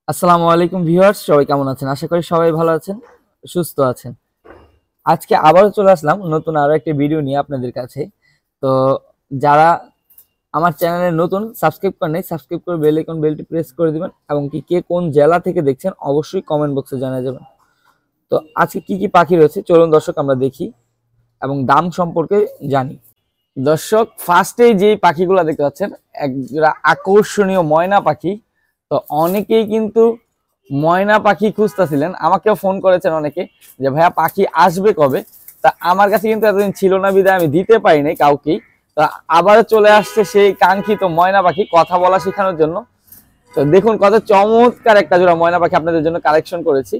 আসসালামু আলাইকুম ভিউয়ার্স, সবাই কেমন আছেন? আশা করি সবাই ভালো আছেন, সুস্থ আছেন। আজকে আবারও চলে আসলাম নতুন আরো একটি ভিডিও নিয়ে আপনাদের কাছে। তো যারা আমার চ্যানেলে নতুন সাবস্ক্রাইব করেন নাই, সাবস্ক্রাইব করে বেল আইকন বেলটি প্রেস করে দিবেন এবং কি কে কোন জেলা থেকে দেখছেন অবশ্যই কমেন্ট বক্সে জানিয়ে যাবেন। তো আজকে কি কি পাখি রয়েছে চলুন দর্শক আমরা দেখি এবং দাম সম্পর্কে জানি। দর্শক ফার্স্টেই যে পাখিগুলো দেখতে পাচ্ছেন একটা আকর্ষণীয় ময়না পাখি। তো অনেকেই কিন্তু ময়না পাখি খুঁজতেছিলেন, আমাকেও ফোন করেছেন অনেকে যে ভাইয়া পাখি আসবে কবে। তা আমার কাছে কিন্তু এতদিন ছিল না বিধায় আমি দিতে পারি নাই কাউকেই। তো আবারও চলে আসছে সেই কাঙ্ক্ষিত ময়না পাখি কথা বলা শেখানোর জন্য। তো দেখুন কত চমৎকার একটা জোড়া ময়না পাখি আপনাদের জন্য কালেকশন করেছি।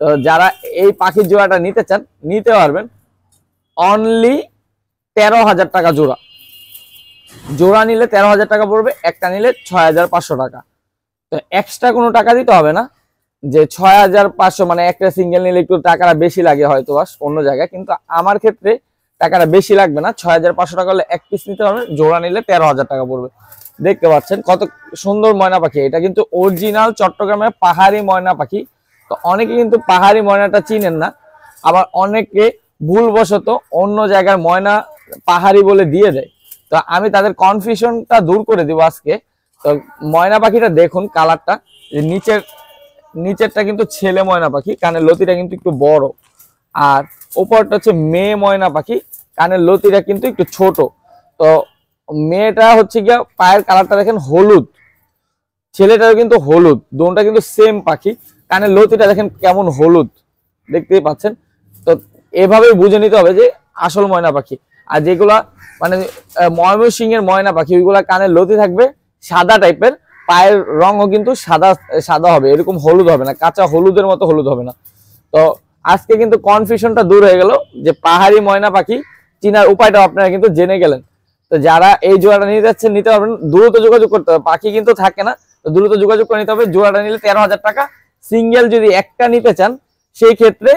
তো যারা এই পাখির জোড়াটা নিতে চান নিতে পারবেন, অনলি 13,000 টাকা জোড়া। জোড়া নিলে 13,000 টাকা পড়বে, একটা নিলে 6,500 টাকা। তো এক্সট্রা কোনো টাকা দিতে হবে না, যে 6,500 মানে একটা সিঙ্গেল নিলে একটু টাকাটা বেশি লাগে হয়তো অন্য জায়গায়, কিন্তু আমার ক্ষেত্রে টাকাটা বেশি লাগবে না। 6,500 টাকা হলে এক পিস নিতে পারবেন, জোড়া নিলে 13,000 টাকা পড়বে। দেখতে পাচ্ছেন কত সুন্দর ময়না পাখি, এটা কিন্তু অরিজিনাল চট্টগ্রামের পাহাড়ি ময়না পাখি। তো অনেকে কিন্তু পাহাড়ি ময়নাটা চিনেন না, আবার অনেকে ভুলবশত অন্য জায়গার ময়না পাহাড়ি বলে দিয়ে দেয়। তো আমি তাদের কনফিউশনটা দূর করে দিব আজকে। তো ময়না পাখিটা দেখুন কালারটা, নিচেরটা কিন্তু ছেলে ময়না পাখি, কানের লতিটা কিন্তু একটু বড়, আর উপরটা হচ্ছে মেয়ে ময়না পাখি, কানের লতিটা কিন্তু একটু ছোট। তো মেয়েটা হচ্ছে গিয়া পায়ের কালারটা দেখেন হলুদ, ছেলেটাও কিন্তু হলুদ, দুটোটা কিন্তু সেম পাখি। কানের লতিটা দেখেন কেমন হলুদ, দেখতেই পাচ্ছেন। তো এভাবেই বুঝে নিতে হবে যে আসল ময়না পাখি। আর যেগুলা মানে ময়মনসিংহের ময়না পাখি, ওইগুলা কানের লতি থাকবে সাদা টাইপের, পায়ের রঙও কিন্তু সাদা সাদা হবে, এরকম হলুদ হবে না, কাঁচা হলুদের মতো হলুদ হবে না। তো আজকে কিন্তু কনফিউশনটা দূর হয়ে গেল, যে পাহাড়ি ময়না পাখি চিনার উপায়টা আপনারা কিন্তু জেনে গেলেন। তো যারা এই জোড়াটা নিতে যাচ্ছেন নিতে পারবেন, দ্রুত যোগাযোগ করতে হবে, পাখি কিন্তু থাকে না। তো দ্রুত যোগাযোগ করে নিতে হবে। জোড়াটা নিলে 13,000 টাকা, সিঙ্গেল যদি একটা নিতে চান সেই ক্ষেত্রে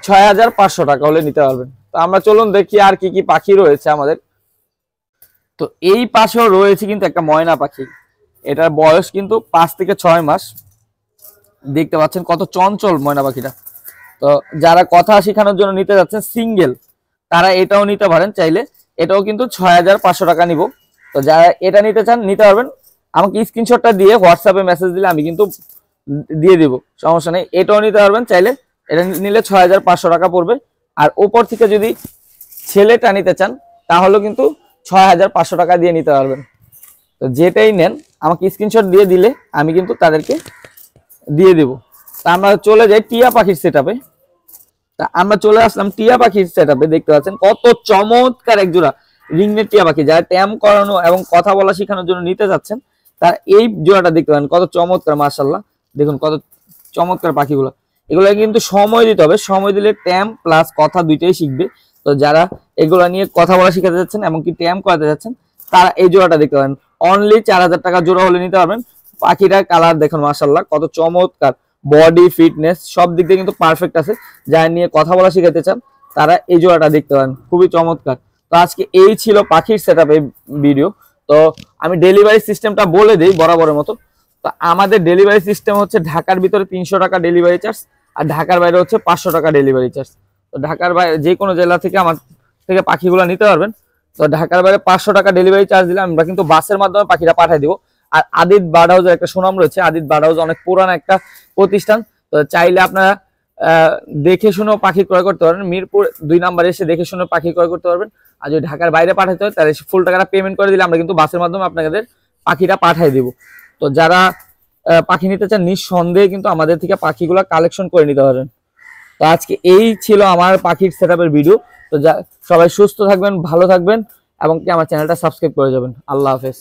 6,500 টাকা হলে নিতে পারবেন। তো আমরা চলুন দেখি আর কি কি পাখি রয়েছে আমাদের। তো এই পাশেও রয়েছে কিন্তু একটা ময়না পাখি, এটার বয়স কিন্তু 5 থেকে 6 মাস। দেখতে পাচ্ছেন কত চঞ্চল ময়না পাখিটা। তো যারা কথা শেখানোর জন্য নিতে যাচ্ছেন সিঙ্গেল, তারা এটাও নিতে পারেন চাইলে, এটাও কিন্তু 6,500 টাকা নিব। তো যারা এটা নিতে চান নিতে পারবেন, আমাকে স্ক্রিনশটটা দিয়ে হোয়াটসঅ্যাপে মেসেজ দিলে আমি কিন্তু দিয়ে দিব, সমস্যা নেই। এটাও নিতে পারবেন চাইলে, এটা নিলে 6,500 টাকা পড়বে। আর ওপর থেকে যদি ছেলেটা নিতে চান তাহলেও কিন্তু 6,500 টাকা দিয়ে নিতে পারবেন। তো যেটাই নেন আমাকে স্ক্রিনশট দিয়ে দিলে আমি কিন্তু তাদেরকে দিয়ে দেব। তা আমরা চলে যাই টিয়া পাখির সেটআপে। তা আমরা চলে আসলাম টিয়া পাখির সেটআপে। দেখতে পাচ্ছেন কত চমৎকার এক জোড়া রিংনেট টিয়া পাখি, যারা ট্যাম করানো এবং কথা বলা শেখানোর জন্য নিতে যাচ্ছেন তার এই জোড়াটা দেখতে পারেন কত চমৎকার, মাশাআল্লাহ। দেখুন কত চমৎকার পাখিগুলো। এগুলো কিন্তু সময় দিতে হবে, সময় দিলে ট্যাম প্লাস কথা দুইটাই শিখবে। তো যারা এগুলা নিয়ে কথা বলা শিখাতে যাচ্ছেন এমনকি ট্যাম করাতে যাচ্ছেন তারা এই জোড়াটা দেখতে পারেন, অনলি 4,000 টাকা জোড়া হলে নিতে পারবেন। পাখিটার কালার দেখুন মাশাআল্লাহ কত চমৎকার, বডি ফিটনেস সব দিক দিয়ে কিন্তু পারফেক্ট আছে। যারা নিয়ে কথা বলা শিখাতে চান তারা এই জোড়াটা দেখতে পারেন, খুবই চমৎকার। তো আজকে এই ছিল পাখির সেটআপে ভিডিও। তো আমি ডেলিভারি সিস্টেমটা বলে দিই বরাবরের মতো। তো আমাদের ডেলিভারি সিস্টেম হচ্ছে ঢাকার ভিতরে 300 টাকা ডেলিভারি চার্জ, আর ঢাকার বাইরে হচ্ছে 500 টাকা ডেলিভারি চার্জ। তো ঢাকার বাইরে যে কোনো জেলা থেকে আমার থেকে পাখিগুলো নিতে পারবেন। তো ঢাকার বাইরে 500 টাকা ডেলিভারি চার্জ দিলে আমরা কিন্তু বাসের মাধ্যমে পাখিটা পাঠিয়ে দিব। আর আদিত বার্ড হাউসের একটা সুনাম রয়েছে, আদিত বার্ড হাউস অনেক পুরানো একটা প্রতিষ্ঠান। তো চাইলে আপনারা দেখে শুনেও পাখি ক্রয় করতে পারবেন, মিরপুর 2 নম্বরে এসে দেখে শুনে পাখি ক্রয় করতে পারবেন। আর যদি ঢাকার বাইরে পাঠাতে হয় তাহলে ফুল টাকাটা পেমেন্ট করে দিলে আমরা কিন্তু বাসের মাধ্যমে আপনাদের পাখিটা পাঠিয়ে দিব। তো যারা পাখি নিতে চান নিঃসন্দেহে কিন্তু আমাদের থেকে পাখিগুলো কালেকশন করে নিতে পারেন। তো আজকে এই ছিল আমার পাখির সেটআপের ভিডিও। তো সবাই সুস্থ থাকবেন, ভালো থাকবেন এবং কি আমার চ্যানেলটা সাবস্ক্রাইব করে যাবেন। আল্লাহ হাফেজ।